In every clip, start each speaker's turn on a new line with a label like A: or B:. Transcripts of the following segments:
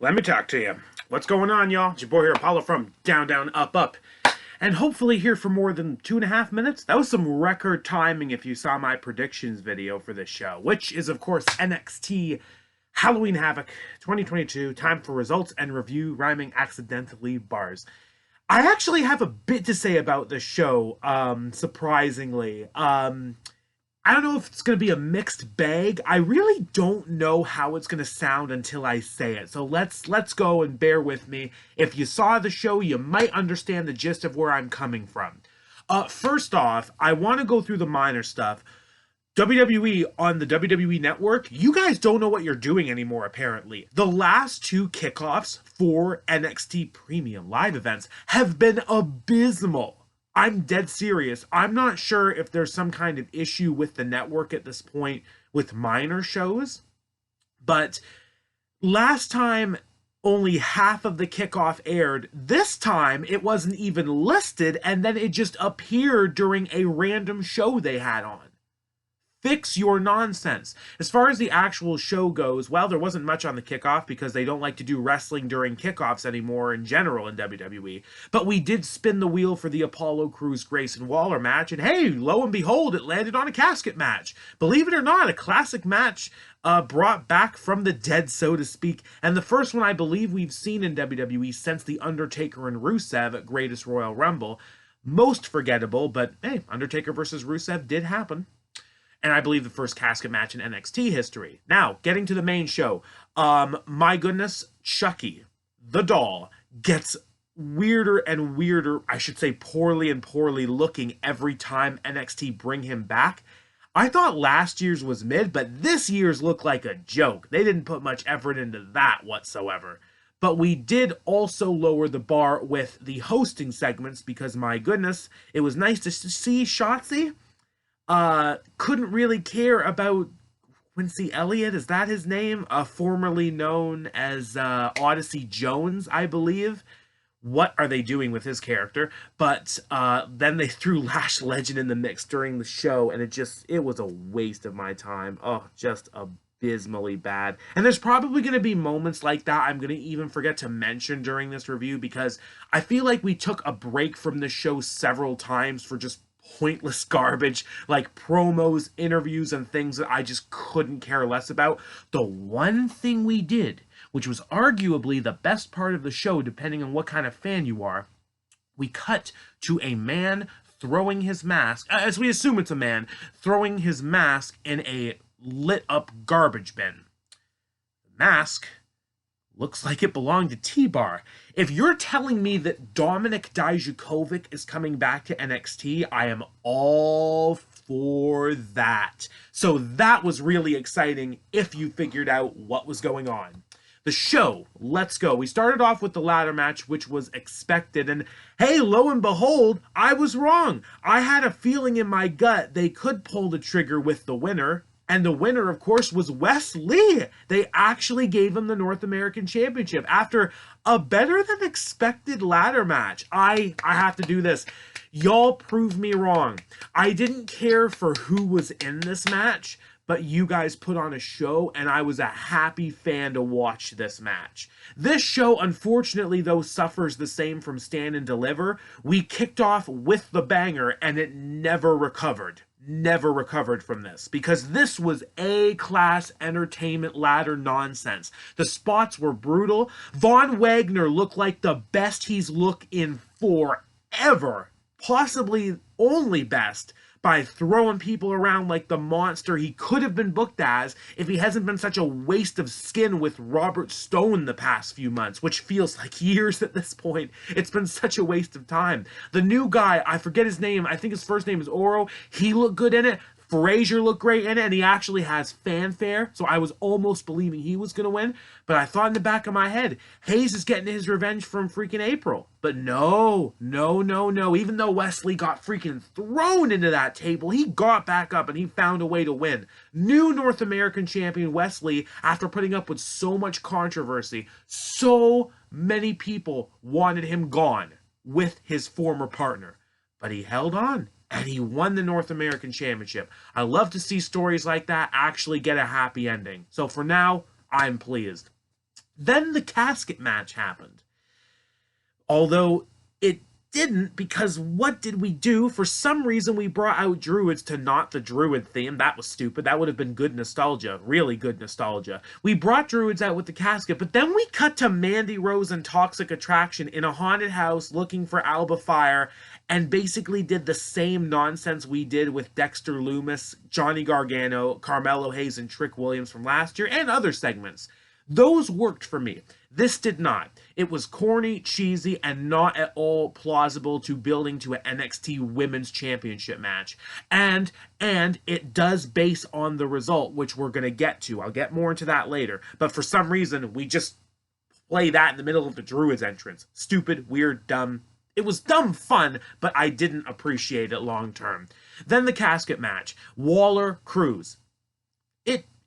A: Let me talk to you. What's going on, y'all? It's your boy here, Apollo from Down, Down, Up, Up. And hopefully here for more than 2.5 minutes. That was some record timing if you saw my predictions video for this show, which is, of course, NXT Halloween Havoc 2022. Time for results and review, rhyming accidentally bars. I actually have a bit to say about this show, surprisingly. I don't know if it's going to be a mixed bag. I really don't know how it's going to sound until I say it. So let's go and bear with me. If you saw the show, you might understand the gist of where I'm coming from. First off, I want to go through the minor stuff. WWE on the WWE Network, you guys don't know what you're doing anymore, apparently. The last two kickoffs for NXT Premium Live events have been abysmal. I'm dead serious. I'm not sure if there's some kind of issue with the network at this point with minor shows, but last time only half of the kickoff aired. This time it wasn't even listed, and then it just appeared during a random show they had on. Fix your nonsense. As far as the actual show goes, well, there wasn't much on the kickoff because they don't like to do wrestling during kickoffs anymore in general in WWE. But we did spin the wheel for the Apollo Crews Grayson Waller match, and hey, lo and behold, it landed on a casket match. Believe it or not, a classic match brought back from the dead, so to speak, and the first one I believe we've seen in WWE since The Undertaker and Rusev at Greatest Royal Rumble. Most forgettable, but hey, Undertaker versus Rusev did happen. And I believe the first casket match in NXT history. Now, getting to the main show. My goodness, Chucky, the doll, gets weirder and weirder, I should say poorly and poorly looking every time NXT bring him back. I thought last year's was mid, but this year's looked like a joke. They didn't put much effort into that whatsoever. But we did also lower the bar with the hosting segments because, my goodness, it was nice to see Shotzi. Couldn't really care about Quincy Elliott, is that his name? Formerly known as Odyssey Jones, I believe. What are they doing with his character? But then they threw Lash Legend in the mix during the show, and it was a waste of my time. Oh, just abysmally bad. And there's probably going to be moments like that I'm going to even forget to mention during this review because I feel like we took a break from the show several times for just pointless garbage like promos, interviews, and things that I just couldn't care less about. The one thing we did, which was arguably the best part of the show depending on what kind of fan you are, we cut to a man throwing his mask, as we assume it's a man, throwing his mask in a lit up garbage bin. The mask looks like it belonged to T-Bar. If you're telling me that Dominik Dijakovic is coming back to NXT, I am all for that. So that was really exciting if you figured out what was going on. The show, let's go. We started off with the ladder match, which was expected, and hey, lo and behold, I was wrong. I had a feeling in my gut they could pull the trigger with the winner. And the winner, of course, was Wes Lee. They actually gave him the North American Championship after a better than expected ladder match. I have to do this. Y'all prove me wrong. I didn't care for who was in this match, but you guys put on a show, and I was a happy fan to watch this match. This show, unfortunately, though, suffers the same from Stand and Deliver. We kicked off with the banger, and it never recovered. Never recovered from this because this was A-class entertainment ladder nonsense. The spots were brutal. Von Wagner looked like the best he's looked in forever, possibly only best, by throwing people around like the monster he could have been booked as if he hasn't been such a waste of skin with Robert Stone the past few months, which feels like years at this point. It's been such a waste of time. The new guy, I forget his name, I think his first name is Oro, he looked good in it. Frazier looked great in it, and he actually has fanfare, so I was almost believing he was going to win, but I thought in the back of my head, Hayes is getting his revenge from freaking April. But no. Even though Wesley got freaking thrown into that table, he got back up and he found a way to win. New North American champion Wesley, after putting up with so much controversy, so many people wanted him gone with his former partner. But he held on. And he won the North American Championship. I love to see stories like that actually get a happy ending. So for now, I'm pleased. Then the casket match happened. Although it didn't, because what did we do? For some reason, we brought out druids to not the druid theme. That was stupid. That would have been good nostalgia. Really good nostalgia. We brought druids out with the casket, but then we cut to Mandy Rose and Toxic Attraction in a haunted house looking for Alba Fire, and basically did the same nonsense we did with Dexter Lumis, Johnny Gargano, Carmelo Hayes, and Trick Williams from last year, and other segments. Those worked for me. This did not. It was corny, cheesy, and not at all plausible to building to an NXT Women's Championship match. And it does base on the result, which we're going to get to. I'll get more into that later. But for some reason, we just play that in the middle of the Druids entrance. Stupid, weird, dumb. It was dumb fun, but I didn't appreciate it long term. Then the casket match. Waller, Cruz.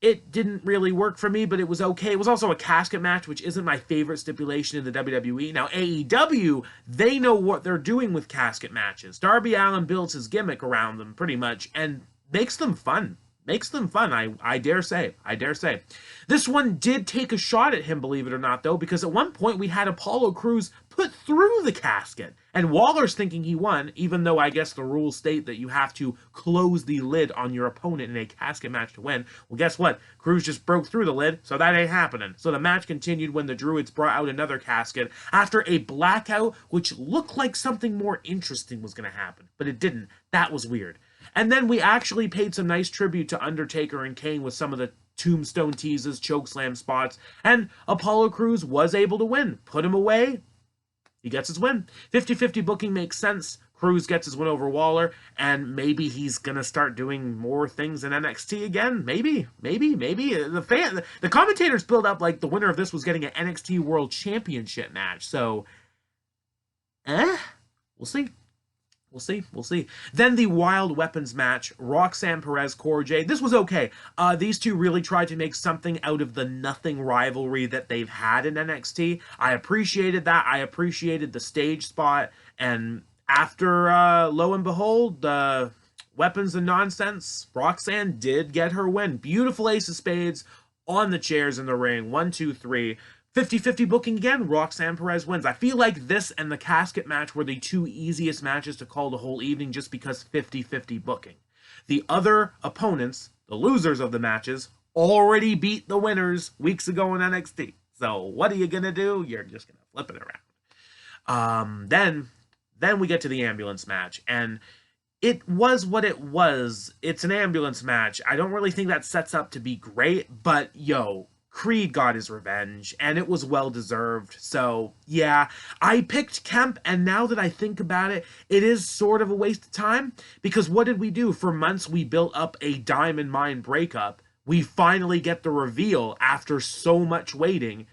A: It didn't really work for me, but it was okay. It was also a casket match, which isn't my favorite stipulation in the WWE. Now, AEW, they know what they're doing with casket matches. Darby Allin builds his gimmick around them, pretty much, and makes them fun. Makes them fun, I dare say. I dare say. This one did take a shot at him, believe it or not, though, because at one point we had Apollo Crews put through the casket. And Waller's thinking he won, even though I guess the rules state that you have to close the lid on your opponent in a casket match to win. Well, guess what? Crews just broke through the lid, so that ain't happening. So the match continued when the Druids brought out another casket after a blackout, which looked like something more interesting was going to happen. But it didn't. That was weird. And then we actually paid some nice tribute to Undertaker and Kane with some of the tombstone teases, chokeslam spots, and Apollo Crews was able to win. Put him away, he gets his win. 50-50 booking makes sense. Crews gets his win over Waller, and maybe he's gonna start doing more things in NXT again. Maybe. The commentators build up like the winner of this was getting an NXT World Championship match. So, we'll see. We'll see. Then the Wild Weapons match, Roxanne Perez, Cora Jade. This was okay. These two really tried to make something out of the nothing rivalry that they've had in NXT. I appreciated that. I appreciated the stage spot. And after, lo and behold, Weapons and Nonsense, Roxanne did get her win. Beautiful ace of spades on the chairs in the ring. 1, 2, 3. 50-50 booking again, Roxanne Perez wins. I feel like this and the casket match were the two easiest matches to call the whole evening just because 50-50 booking. The other opponents, the losers of the matches, already beat the winners weeks ago in NXT. So what are you going to do? You're just going to flip it around. Then we get to the ambulance match, and it was what it was. It's an ambulance match. I don't really think that sets up to be great, but yo, Creed got his revenge, and it was well-deserved. So, yeah, I picked Kemp, and now that I think about it, it is sort of a waste of time, because what did we do? For months, we built up a Diamond Mine breakup. We finally get the reveal after so much waiting,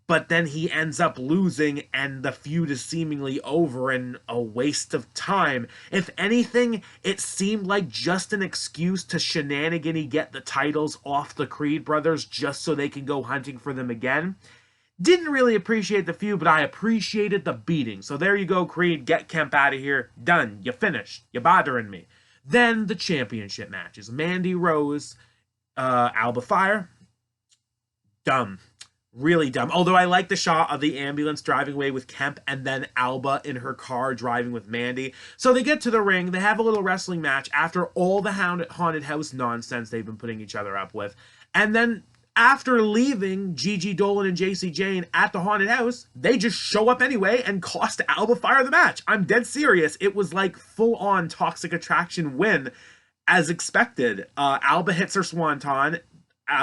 A: but then he ends up losing, and the feud is seemingly over and a waste of time. If anything, it seemed like just an excuse to shenanigans get the titles off the Creed brothers just so they can go hunting for them again. Didn't really appreciate the feud, but I appreciated the beating. So there you go, Creed. Get Kemp out of here. Done. You finished. You're bothering me. Then the championship matches. Mandy Rose, Alba Fire. Dumb. Really dumb. Although I like the shot of the ambulance driving away with Kemp and then Alba in her car driving with Mandy. So they get to the ring. They have a little wrestling match after all the haunted house nonsense they've been putting each other up with. And then after leaving Gigi Dolan and JC Jane at the haunted house, they just show up anyway and cost Alba Fire the match. I'm dead serious. It was like full-on Toxic Attraction win as expected. Alba hits her swanton.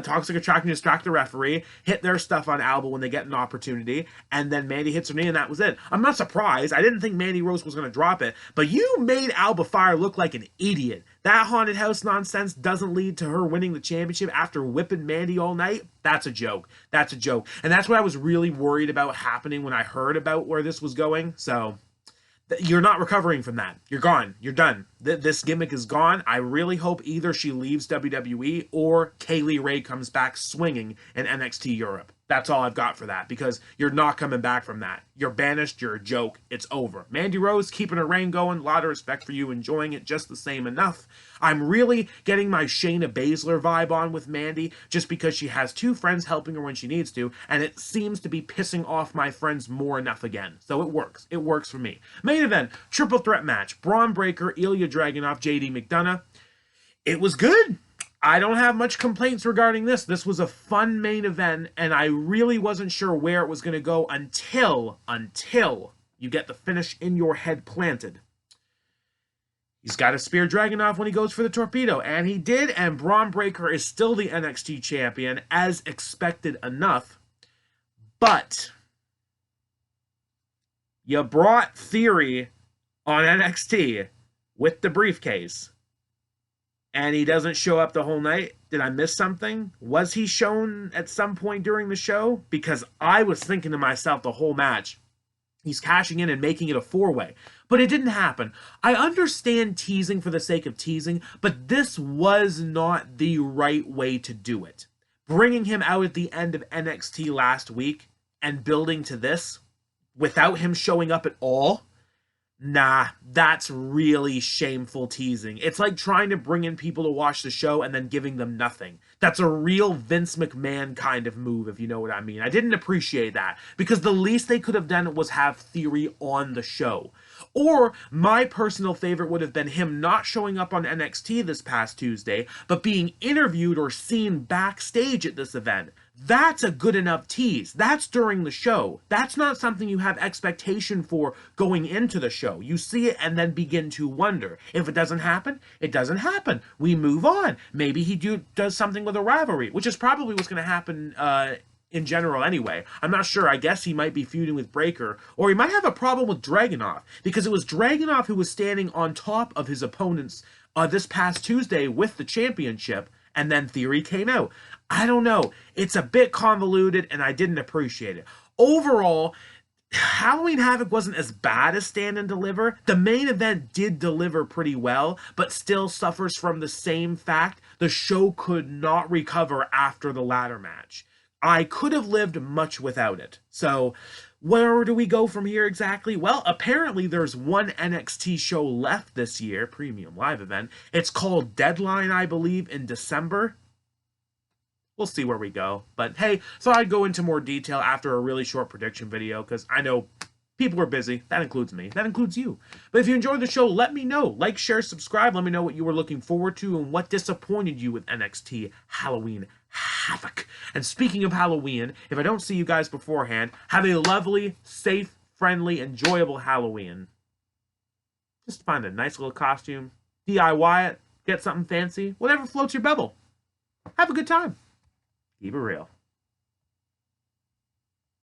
A: Toxic Attraction distract the referee, hit their stuff on Alba when they get an opportunity, and then Mandy hits her knee, and that was it. I'm not surprised. I didn't think Mandy Rose was going to drop it, but you made Alba Fire look like an idiot. That haunted house nonsense doesn't lead to her winning the championship after whipping Mandy all night. That's a joke. That's a joke. And that's what I was really worried about happening when I heard about where this was going. So you're not recovering from that. You're gone. You're done. This gimmick is gone. I really hope either she leaves WWE or Kaylee Ray comes back swinging in NXT Europe. That's all I've got for that, because you're not coming back from that. You're banished. You're a joke. It's over. Mandy Rose, keeping her reign going. A lot of respect for you, enjoying it just the same enough. I'm really getting my Shayna Baszler vibe on with Mandy, just because she has two friends helping her when she needs to, and it seems to be pissing off my friends more enough again. So it works. It works for me. Main event, triple threat match. Braun Breaker, Ilya Dragunov, JD McDonough. It was good. I don't have much complaints regarding this. This was a fun main event, and I really wasn't sure where it was going to go until you get the finish in your head planted. He's got to spear Dragunov when he goes for the torpedo, and he did, and Braun Breaker is still the NXT champion, as expected enough. But you brought Theory on NXT with the briefcase, and he doesn't show up the whole night. Did I miss something? Was he shown at some point during the show? Because I was thinking to myself the whole match, he's cashing in and making it a four-way. But it didn't happen. I understand teasing for the sake of teasing, but this was not the right way to do it. Bringing him out at the end of NXT last week and building to this without him showing up at all, nah, that's really shameful teasing. It's like trying to bring in people to watch the show and then giving them nothing. That's a real Vince McMahon kind of move, if you know what I mean. I didn't appreciate that, because the least they could have done was have Theory on the show. Or my personal favorite would have been him not showing up on NXT this past Tuesday, but being interviewed or seen backstage at this event. That's a good enough tease. That's during the show. That's not something you have expectation for going into the show. You see it and then begin to wonder. If it doesn't happen, it doesn't happen. We move on. Maybe he does something with a rivalry, which is probably what's going to happen in general anyway. I'm not sure. I guess he might be feuding with Breaker, or he might have a problem with Dragunov, because it was Dragunov who was standing on top of his opponents this past Tuesday with the championship, and then Theory came out. I don't know. It's a bit convoluted, and I didn't appreciate it. Overall, Halloween Havoc wasn't as bad as Stand and Deliver. The main event did deliver pretty well, but still suffers from the same fact: the show could not recover after the ladder match. I could have lived much without it. So where do we go from here exactly? Well, apparently there's one NXT show left this year, premium live event. It's called Deadline, I believe, in December. We'll see where we go. But hey, so I'd go into more detail after a really short prediction video, because I know people are busy. That includes me. That includes you. But if you enjoyed the show, let me know. Like, share, subscribe. Let me know what you were looking forward to and what disappointed you with NXT Halloween Havoc. And speaking of Halloween, if I don't see you guys beforehand, have a lovely, safe, friendly, enjoyable Halloween. Just find a nice little costume, DIY it, get something fancy, whatever floats your bubble. Have a good time. Keep it real.